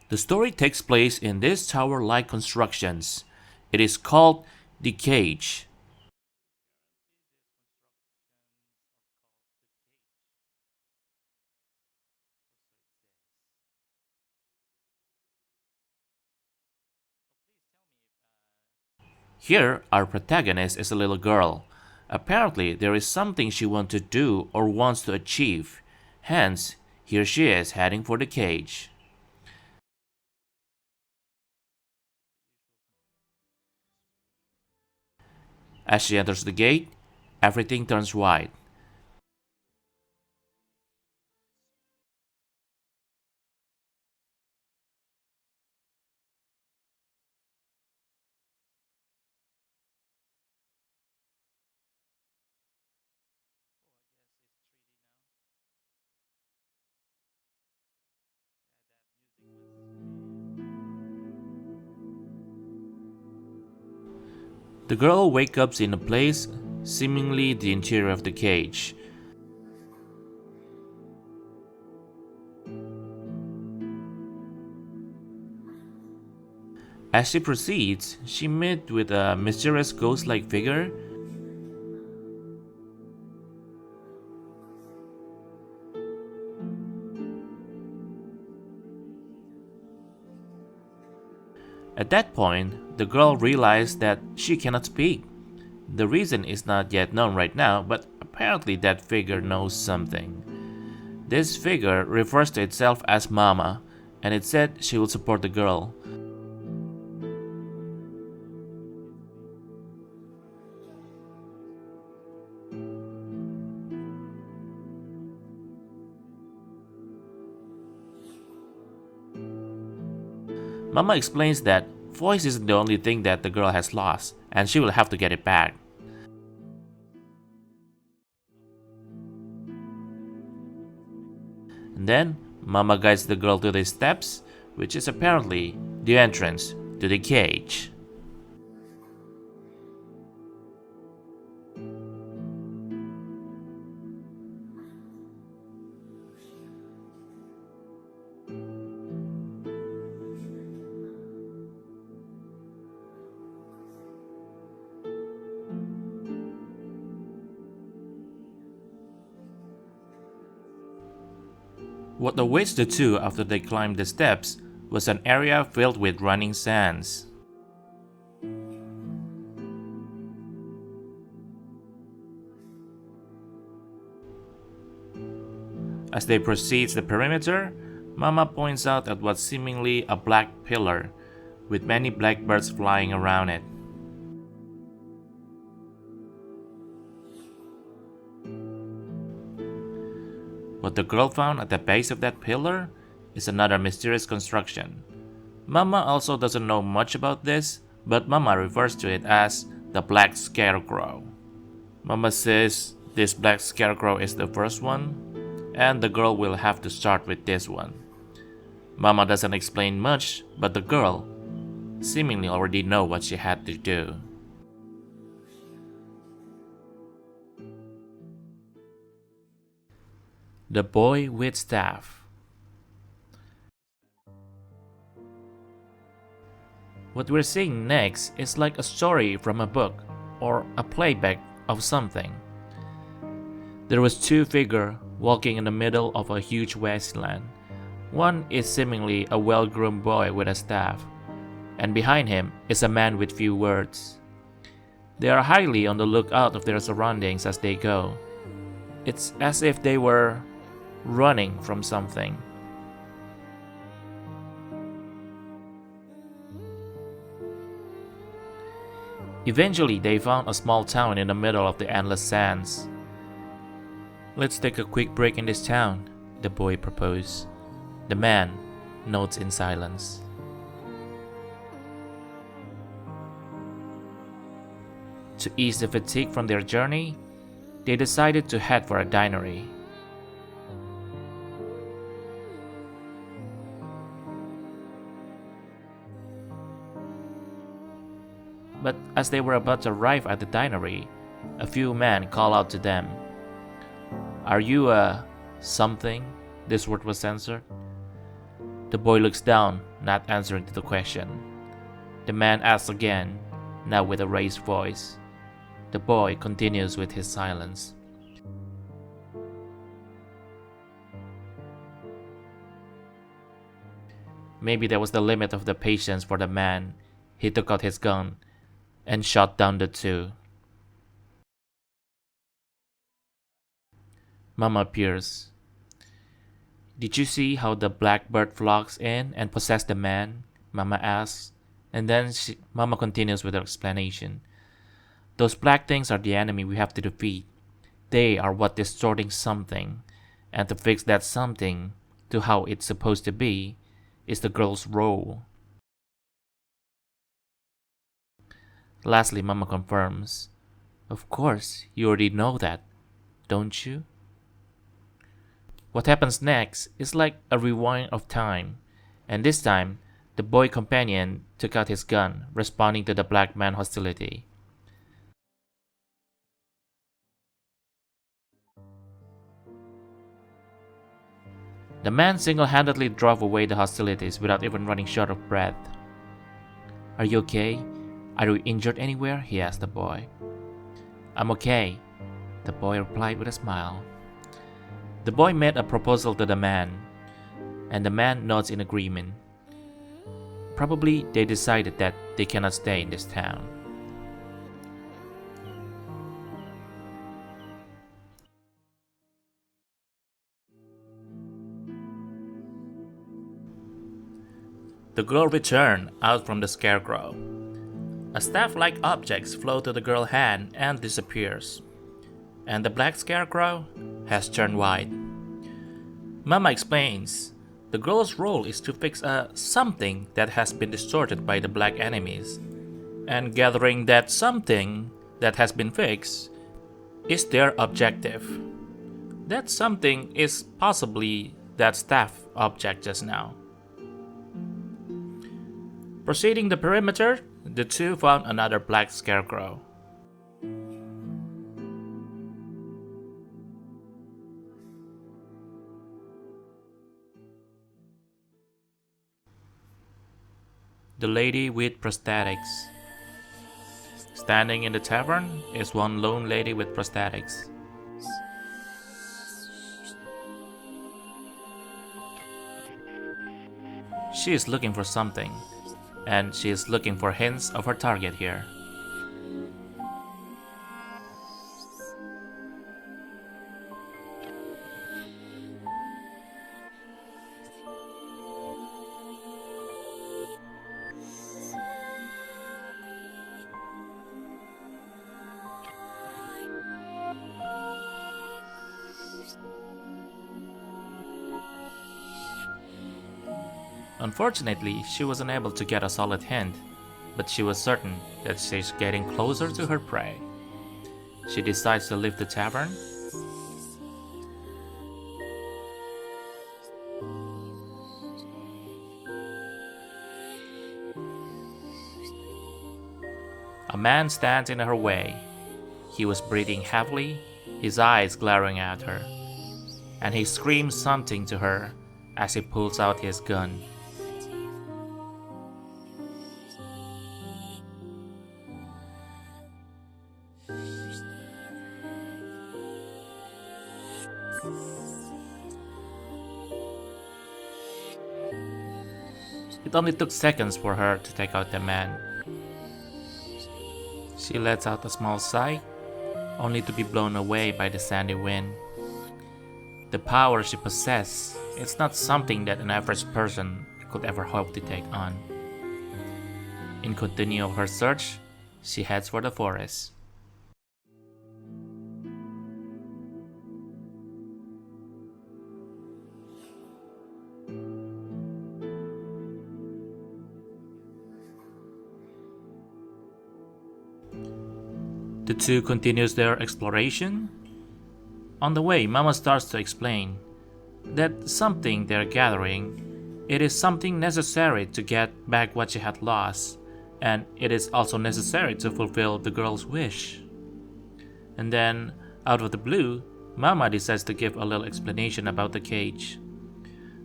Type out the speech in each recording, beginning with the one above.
The story takes place in these tower-like constructions. It is called the cage. Here, our protagonist is a little girl. Apparently, there is something she wants to do or wants to achieve. Hence, here she is heading for the cage. As she enters the gate, everything turns white. The girl wakes up in a place, seemingly the interior of the cage. As she proceeds, she meets with a mysterious ghost-like figure. At that point, the girl realized that she cannot speak. The reason is not yet known right now, but apparently that figure knows something. This figure refers to itself as Mama, and it said she will support the girl. Mama explains that voice isn't the only thing that the girl has lost, and she will have to get it back. And then, Mama guides the girl to the steps, which is apparently the entrance to the cage. What awaits the two after they climbed the steps was an area filled with running sands. As they proceed the perimeter, Mama points out at what's seemingly a black pillar, with many blackbirds flying around it. What the girl found at the base of that pillar is another mysterious construction. Mama also doesn't know much about this, but Mama refers to it as the Black Scarecrow. Mama says this Black Scarecrow is the first one, and the girl will have to start with this one. Mama doesn't explain much, but the girl seemingly already knows what she had to do. The Boy with Staff. What we're seeing next is like a story from a book or a playback of something. There was two figures walking in the middle of a huge wasteland. One is seemingly a well-groomed boy with a staff, and behind him is a man with few words. They are highly on the lookout of their surroundings as they go. It's as if they were running from something. Eventually, they found a small town in the middle of the endless sands. "Let's take a quick break in this town," the boy proposed. The man nods in silence. To ease the fatigue from their journey, they decided to head for a dinery. But as they were about to arrive at the dinery, a few men called out to them. "Are you a something?" This word was censored. The boy looks down, not answering to the question. The man asks again, now with a raised voice. The boy continues with his silence. Maybe that was the limit of the patience for the man. He took out his gun and shot down the two. Mama appears. Did you see how the blackbird flocks in and possess the man? Mama asks. And then Mama continues with her explanation. Those black things are the enemy we have to defeat. They are what distorting something. And to fix that something to how it's supposed to be is the girl's role. Lastly, Mama confirms. Of course, you already know that, don't you? What happens next is like a rewind of time, and this time, the boy companion took out his gun, responding to the black man hostility. The man single-handedly drove away the hostilities without even running short of breath. Are you okay? Are you injured anywhere? He asked the boy. I'm okay, the boy replied with a smile. The boy made a proposal to the man, and the man nods in agreement. Probably they decided that they cannot stay in this town. The girl returned out from the scarecrow. A staff-like object flows to the girl's hand and disappears. And the black scarecrow has turned white. Mama explains, the girl's role is to fix something that has been distorted by the black enemies. And gathering that something that has been fixed is their objective. That something is possibly that staff object just now. Proceeding the perimeter, the two found another black scarecrow. The lady with prosthetics. Standing in the tavern is one lone lady with prosthetics. She is looking for something, and she is looking for hints of her target here. Unfortunately, she was unable to get a solid hint, but she was certain that she's getting closer to her prey. She decides to leave the tavern. A man stands in her way. He was breathing heavily, his eyes glaring at her, and he screams something to her as he pulls out his gun. It only took seconds for her to take out the man. She lets out a small sigh, only to be blown away by the sandy wind. The power she possesses is not something that an average person could ever hope to take on. In continuing her search, she heads for the forest. The two continues their exploration. On the way, Mama starts to explain that something they're gathering, it is something necessary to get back what she had lost, and it is also necessary to fulfill the girl's wish. And then, out of the blue, Mama decides to give a little explanation about the cage.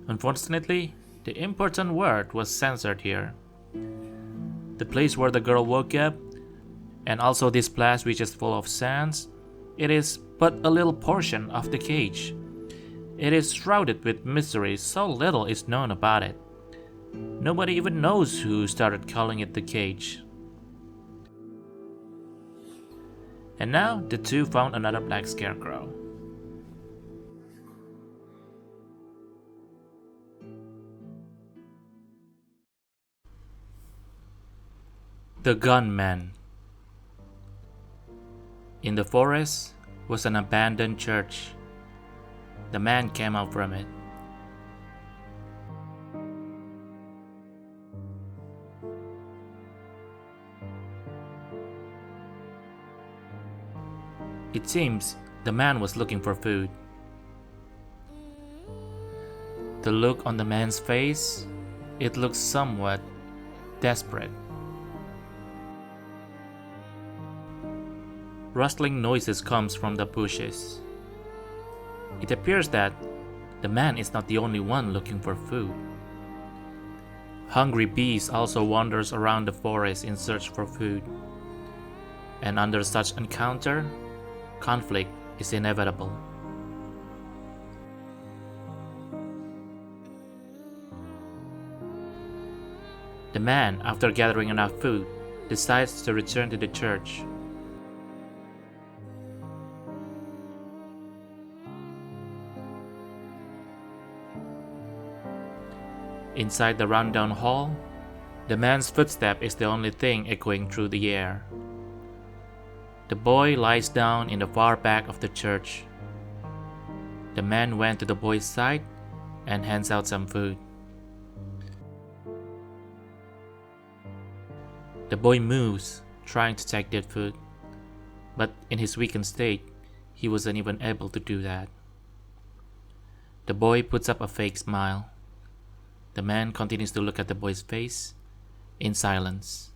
Unfortunately, The important word was censored here. The place where the girl woke up, and also this place which is full of sands, it is but a little portion of the cage. It is shrouded with mystery, so little is known about it. Nobody even knows who started calling it the cage. And now the two found another black scarecrow. The Gunman. In the forest was an abandoned church. The man came out from it. It seems the man was looking for food. The look on the man's face, it looked somewhat desperate. Rustling noises comes from the bushes. It appears that the man is not the only one looking for food. Hungry beasts also wanders around the forest in search for food. And under such encounter, conflict is inevitable. The man, after gathering enough food, decides to return to the church. Inside the rundown hall, the man's footstep is the only thing echoing through the air. The boy lies down in the far back of the church. The man went to the boy's side and hands out some food. The boy moves, trying to take that food, but in his weakened state, he wasn't even able to do that. The boy puts up a fake smile. The man continues to look at the boy's face in silence.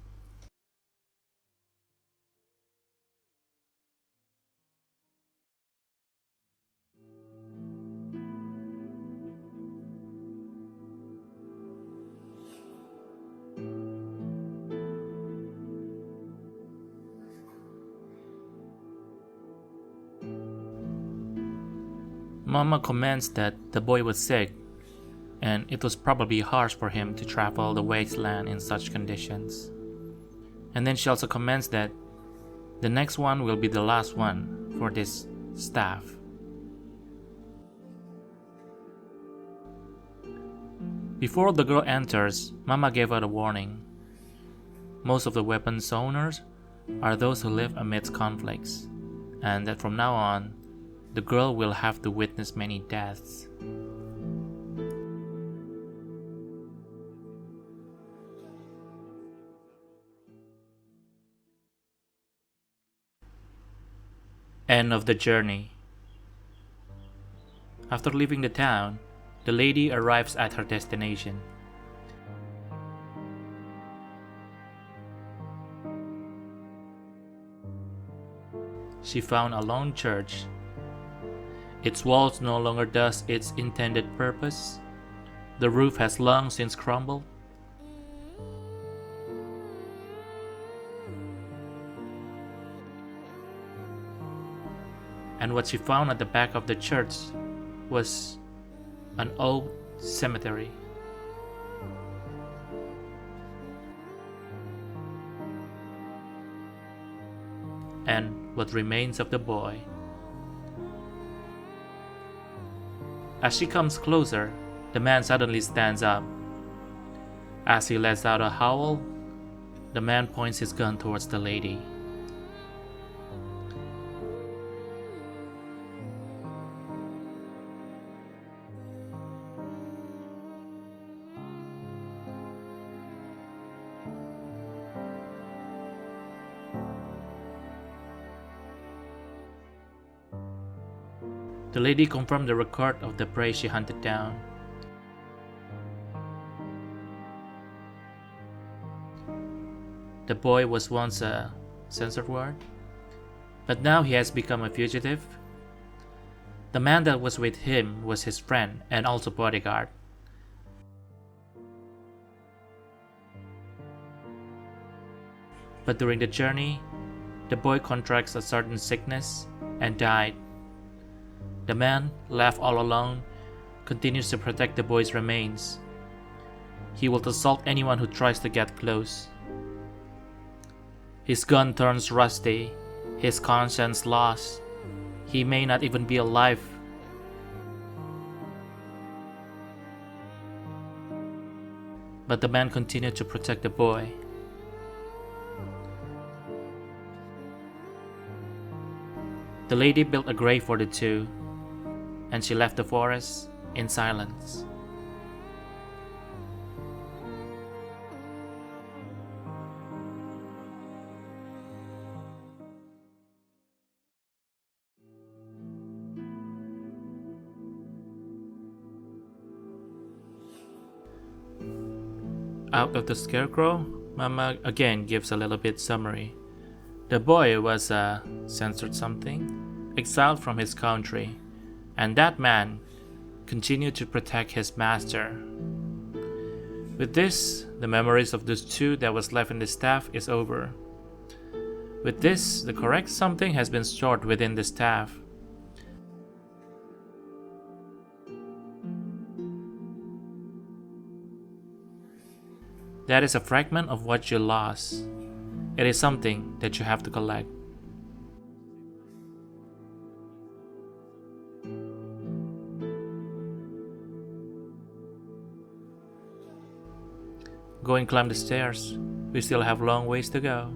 Mama comments that the boy was sick, and it was probably harsh for him to travel the wasteland in such conditions. And then she also comments that the next one will be the last one for this staff. Before the girl enters, Mama gave her a warning. Most of the weapons owners are those who live amidst conflicts, and that from now on, the girl will have to witness many deaths. End of the journey. After leaving the town, the lady arrives at her destination. She found a lone church. Its walls no longer does its intended purpose. The roof has long since crumbled. And what she found at the back of the church was an old cemetery. And what remains of the boy. As she comes closer, the man suddenly stands up. As he lets out a howl, the man points his gun towards the lady. The lady confirmed the record of the prey she hunted down. The boy was once a censored word, but now he has become a fugitive. The man that was with him was his friend and also bodyguard. But during the journey, the boy contracts a certain sickness and died. The man, left all alone, continues to protect the boy's remains. He will assault anyone who tries to get close. His gun turns rusty, his conscience lost. He may not even be alive. But the man continued to protect the boy. The lady built a grave for the two, and she left the forest in silence. Out of the scarecrow, Mama again gives a little bit summary. The boy was censored something, exiled from his country, and that man continued to protect his master. With this, the memories of those two that was left in the staff is over. With this, the correct something has been stored within the staff. That is a fragment of what you lost. It is something that you have to collect. Go and climb the stairs. We still have long ways to go.